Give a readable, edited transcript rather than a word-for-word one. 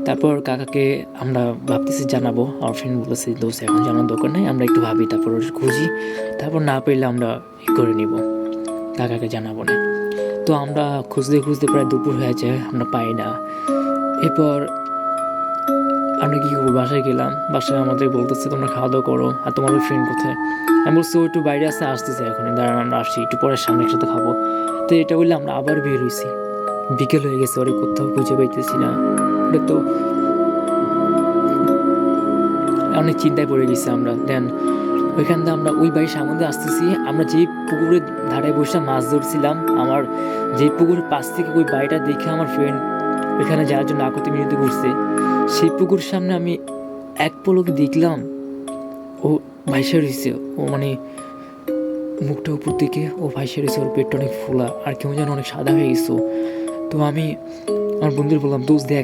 তারপর কাকাকে আমরা ভাবতেছি জানাবো, আমার ফ্রেন্ড বলেছে দোস্ত এখন জানার দরকার নেই, আমরা একটু ভাবি, তারপর খুঁজি, তারপর না পেলে আমরা করে নিব, কাকাকে জানাবো না। তো আমরা খুঁজতে খুঁজতে প্রায় দুপুর হয়ে যায়, আমরা পাই না। এরপর আমরা কী করবো, বাসায় গেলাম, বাসায় আমাদের বলতেছে তোমরা খাওয়া দাওয়া করো, আর তোমার ওই ফ্রেন্ড কোথায়? আমি বলছি ও একটু বাইরে আসতেছে এখন, দাঁড়ান আমরা আসছি, একটু পরে সামনে একসাথে খাবো। তো এটা বললে আমরা আবার বের হয়েছি, বিকেল হয়ে গেছে, ওরে কোথাও খুঁজে পাইতেছি না। ওটা তো অনেক চিন্তায় পড়ে গেছি আমরা। দেন ওইখান থেকে আমরা ওই বাড়ির সামনে দিয়ে আসতেছি, আমরা যেই পুকুরের ধারে বসে মাছ ধরছিলাম, আমার যেই পুকুরের পাশ থেকে ওই বাড়িটা দেখে আমার ফ্রেন্ড ওইখানে যাওয়ার জন্য আকতি মিনতি করছে, সেই পুকুরের সামনে আমি এক পলকে দেখলাম ও ভাইসা রয়েছে, ও মানে মুখটা উপর দিকে ও ভাইসা রয়েছে, ওর পেটটা অনেক ফোলা আর কেমন যেন অনেক সাদা হয়ে গেছে। তো আমি আমার বন্ধুর বললাম দোস্ত দেখ